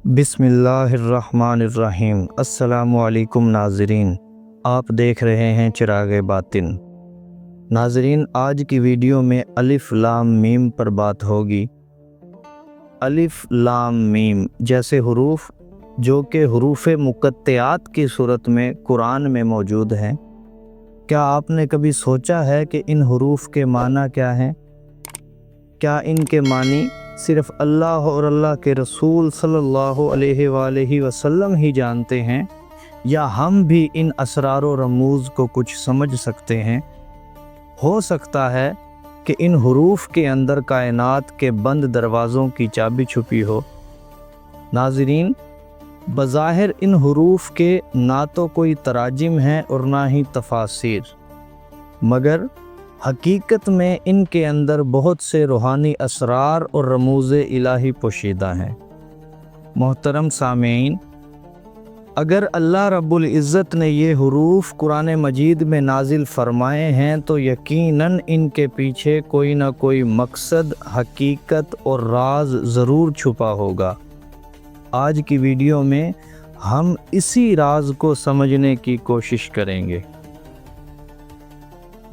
बिस्मिल्लाहिर्रहमानिर्रहीम। अस्सलामुअलैकुम नाज़रीन, आप देख रहे हैं चिराग बातिन। नाज़रीन, आज की वीडियो में अलिफ लाम मीम पर बात होगी। अलिफ लाम मीम जैसे हुरूफ जो कि हुरूफ मुक़त्तिआत की सूरत में कुरान में मौजूद हैं, क्या आपने कभी सोचा है कि इन हुरूफ के माना क्या हैं? क्या इनके मानी सिर्फ़ अल्लाह और अल्लाह के रसूल सल्लल्लाहु अलैहि वसल्लम ही जानते हैं, या हम भी इन असरार व रमूज़ को कुछ समझ सकते हैं? हो सकता है कि इन हुरूफ के अंदर कायनात के बंद दरवाज़ों की चाबी छुपी हो। नाज़रीन, बज़ाहिर इन हुरूफ के ना तो कोई तराजिम हैं और ना ही तफासिर, मगर हकीकत में इनके अंदर बहुत से रूहानी असरार और रमूज़े इलाही पोशीदा हैं। मोहतरम सामीन, अगर अल्लाह रब्बुल इज़्ज़त ने ये हुरूफ कुरान मजीद में नाजिल फ़रमाए हैं तो यकीनन इनके पीछे कोई ना कोई मकसद, हकीकत और राज ज़रूर छुपा होगा। आज की वीडियो में हम इसी राज को समझने की कोशिश करेंगे।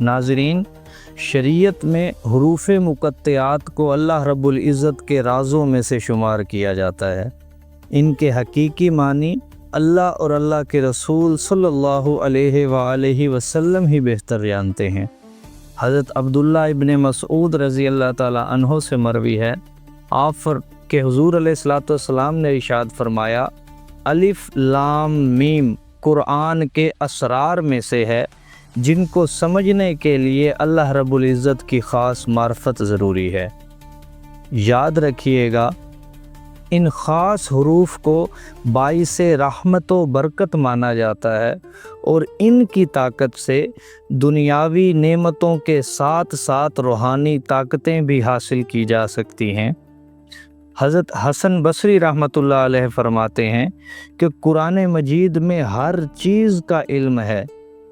नाज़रीन, शरीयत में हुरूफ मुक़त्तिआत को अल्लाह रब्बुल इज़्ज़त के राज़ों में से शुमार किया जाता है। इनके हकीकी मानी अल्लाह और अल्लाह के रसूल सल्लल्लाहु अलैहि वसल्लम ही बेहतर जानते हैं। हज़रत अब्दुल्लाह इब्न मसऊद रज़ी अल्लाह ताला अन्हो से मरवी है, आप के हुज़ूर अलैहिस्सलातु वस्सलाम ने इरशाद फरमाया, अलिफ लाम मीम कुरान के असरार में से है जिनको समझने के लिए अल्लाह रब्बुल इज़्ज़त की ख़ास मार्फत ज़रूरी है। याद रखिएगा, इन ख़ास हुरूफ को बाइसे रहमत व बरकत माना जाता है और इनकी ताकत से दुनियावी नेमतों के साथ साथ रूहानी ताकतें भी हासिल की जा सकती हैं। हज़रत हसन बसरी रहमतुल्लाह अलैह फरमाते हैं कि कुरान मजीद में हर चीज़ का इल्म है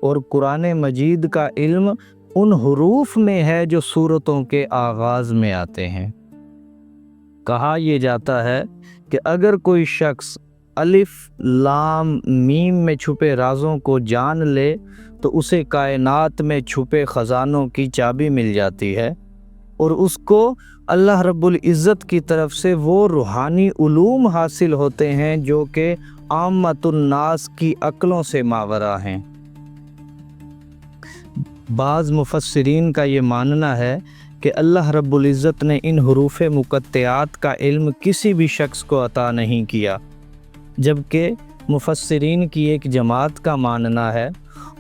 और कुरान मजीद का इल्म उन हुरूफ में है जो सूरतों के आगाज़ में आते हैं। कहा यह जाता है कि अगर कोई शख्स अलिफ लाम मीम में छुपे राज़ों को जान ले तो उसे कायनात में छुपे ख़जानों की चाबी मिल जाती है और उसको अल्लाह रब्बुल इज़्ज़त की तरफ से वो रूहानी उलूम हासिल होते हैं जो कि आम्मतुन नास की अक्लों से मावरा हैं। बाज़ मुफस्सिरीन का ये मानना है कि अल्लाह रब्बुल इज़्ज़त ने इन हुरूफ मुक़त्तिआत का इल्म किसी भी शख्स को अता नहीं किया, जबकि मुफस्सिरीन की एक जमात का मानना है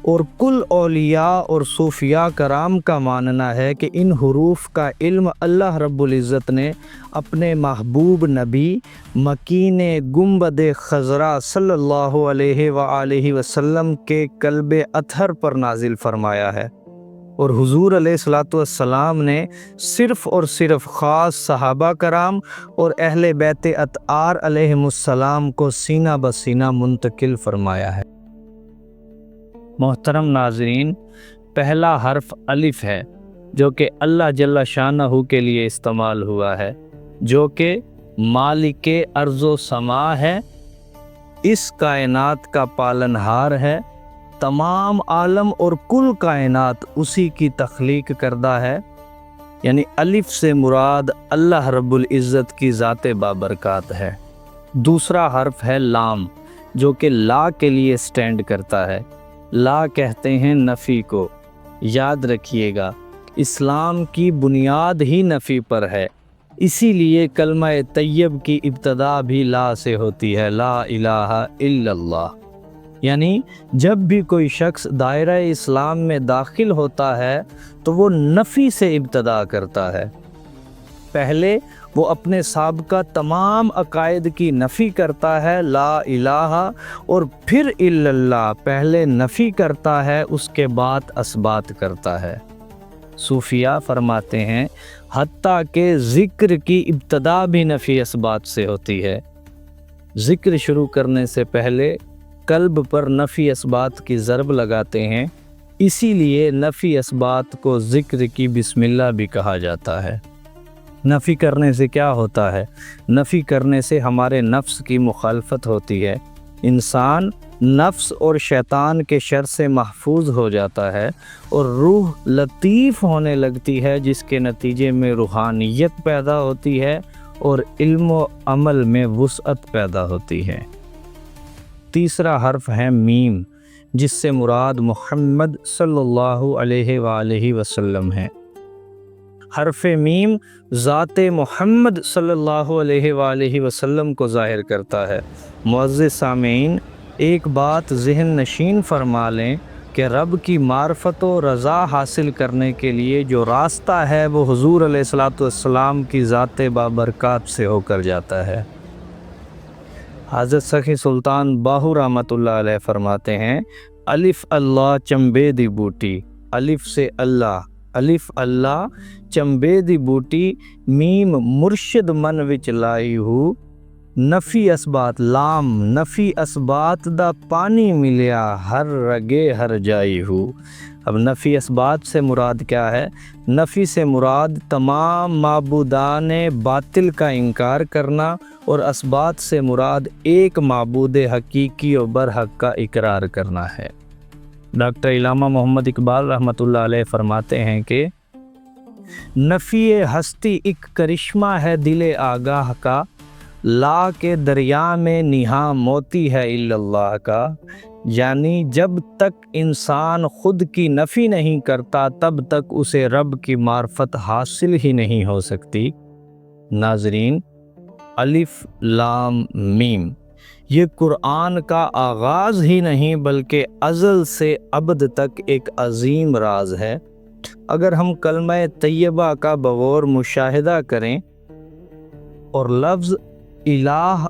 और कुल औलिया और सूफिया कराम का मानना है कि इन हुरूफ का इल्म अल्लाह रब्बुल इज़्ज़त ने अपने महबूब नबी मकीन गुंबद खज़रा सल्लल्लाहु अलैहि वसल्लम के कल्बे अतहर पर नाजिल फरमाया है और हुज़ूर अलैहिस्सलातु वस्सलाम ने सिर्फ़ और सिर्फ ख़ास सहाबा कराम और अहले बैत अतआर अलैहिमुस्सलाम को सीना बसीना मुंतकिल फरमाया है। मोहतरम नाज़रीन, पहला हर्फ अलिफ है जो कि अल्लाह जल्ला शानहू के लिए इस्तेमाल हुआ है, जो कि मालिके अर्ज़ो समा है, इस कायनात का पालनहार है, तमाम आलम और कुल कायनात उसी की तख्लीक करदा है। यानी अलिफ से मुराद अल्लाह रब्बुल इज़्ज़त की ज़ाते बाबरकात है। दूसरा हर्फ है लाम जो कि ला के लिए स्टैंड करता है। ला कहते हैं नफ़ी को। याद रखिएगा, इस्लाम की बुनियाद ही नफ़ी पर है, इसीलिए कलमा तैयब की इब्तदा भी ला से होती है, ला इलाहा इल्लल्लाह। यानी जब भी कोई शख्स दायरा इस्लाम में दाखिल होता है तो वो नफ़ी से इब्तदा करता है। पहले वो अपने साबका तमाम अकायद की नफ़ी करता है, ला इलाहा, और फिर इल्लल्लाह, पहले नफ़ी करता है उसके बाद असबात करता है। सूफिया फरमाते हैं हत्ता के ज़िक्र की इब्तदा भी नफ़ी असबात से होती है। ज़िक्र शुरू करने से पहले कल्ब पर नफ़ी असबात की ज़रब लगाते हैं, इसीलिए नफ़ी असबात को ज़िक्र की बिस्मिल्लाह भी कहा जाता है। نفی کرنے سے کیا ہوتا ہے؟ نفی کرنے سے ہمارے نفس کی مخالفت ہوتی ہے، انسان نفس اور شیطان کے شر سے محفوظ ہو جاتا ہے اور روح لطیف ہونے لگتی ہے، جس کے نتیجے میں روحانیت پیدا ہوتی ہے اور علم و عمل میں وسعت پیدا ہوتی ہے۔ تیسرا حرف ہے میم، جس سے مراد محمد صلی اللہ علیہ وآلہ وسلم ہے۔ حرف میم ذات محمد صلی اللہ علیہ وآلہ وسلم کو ظاہر کرتا ہے۔ معزز سامعین، ایک بات ذہن نشین فرما لیں کہ رب کی معرفت و رضا حاصل کرنے کے لیے جو راستہ ہے وہ حضور علیہ الصلوۃ والسلام کی ذات بابرکات سے ہو کر جاتا ہے۔ حضرت سخی سلطان باہو رحمۃ اللہ علیہ فرماتے ہیں، الف اللہ چمبے دی بوٹی، الف سے اللہ، الف اللہ چمبے دی بوٹی، میم مرشد من وچ لائی ہو، نفی اسبات، لام نفی اسبات دا پانی ملیا، ہر رگے ہر جائی ہو۔ اب نفی اسبات سے مراد کیا ہے؟ نفی سے مراد تمام معبودان باطل کا انکار کرنا، اور اسبات سے مراد ایک معبود حقیقی و برحق کا اقرار کرنا ہے۔ ڈاکٹر علامہ محمد اقبال رحمۃ اللہ علیہ فرماتے ہیں کہ نفی ہستی ایک کرشمہ ہے دل آگاہ کا، لا کے دریا میں نہاں موتی ہے الا اللہ کا۔ یعنی جب تک انسان خود کی نفی نہیں کرتا تب تک اسے رب کی معرفت حاصل ہی نہیں ہو سکتی۔ ناظرین، الف لام میم یہ قرآن کا آغاز ہی نہیں بلکہ ازل سے ابد تک ایک عظیم راز ہے۔ اگر ہم کلمہ طیبہ کا بغور مشاہدہ کریں اور لفظ الہ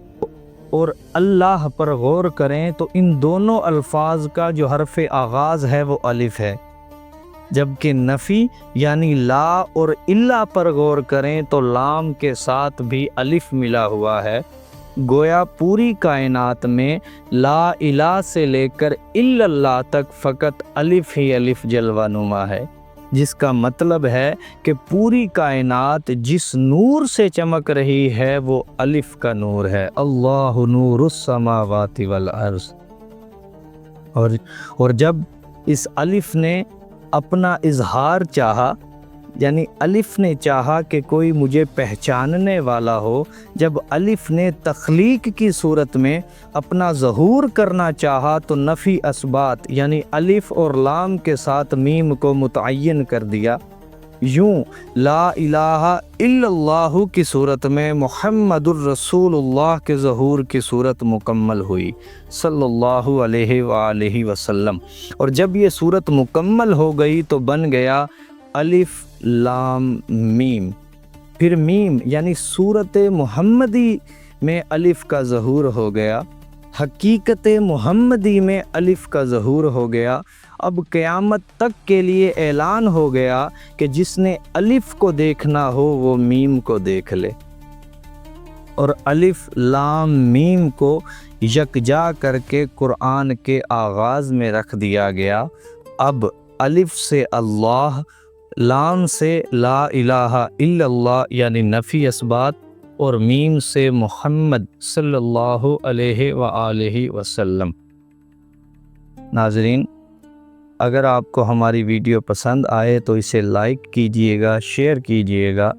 اور اللہ پر غور کریں تو ان دونوں الفاظ کا جو حرف آغاز ہے وہ الف ہے، جبکہ نفی یعنی لا اور الا پر غور کریں تو لام کے ساتھ بھی الف ملا ہوا ہے۔ گویا پوری کائنات میں لا الہ سے لے کر الا اللہ تک فقط الف ہی الف جلوہ نما ہے، جس کا مطلب ہے کہ پوری کائنات جس نور سے چمک رہی ہے وہ الف کا نور ہے۔ اللہ نور السماوات والارض۔ اور جب اس الف نے اپنا اظہار چاہا، یعنی الف نے چاہا کہ کوئی مجھے پہچاننے والا ہو، جب الف نے تخلیق کی صورت میں اپنا ظہور کرنا چاہا تو نفی اسبات یعنی الف اور لام کے ساتھ میم کو متعین کر دیا۔ یوں لا الہ الا اللہ کی صورت میں محمد الرسول اللہ کے ظہور کی صورت مکمل ہوئی صلی اللہ علیہ وآلہ وسلم، اور جب یہ صورت مکمل ہو گئی تو بن گیا الف لام میم۔ پھر میم یعنی صورت محمدی میں الف کا ظہور ہو گیا، حقیقت محمدی میں الف کا ظہور ہو گیا۔ اب قیامت تک کے لیے اعلان ہو گیا کہ جس نے الف کو دیکھنا ہو وہ میم کو دیکھ لے، اور الف لام میم کو یکجا کر کے قرآن کے آغاز میں رکھ دیا گیا۔ اب الف سے اللہ، لام سے لا الہ الا اللہ یعنی نفی اسبات، اور میم سے محمد صلی اللہ علیہ وآلہ وسلم۔ ناظرین، اگر آپ کو ہماری ویڈیو پسند آئے تو اسے لائک کیجئے گا، شیئر کیجئے گا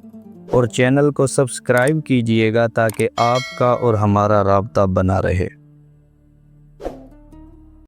اور چینل کو سبسکرائب کیجئے گا تاکہ آپ کا اور ہمارا رابطہ بنا رہے۔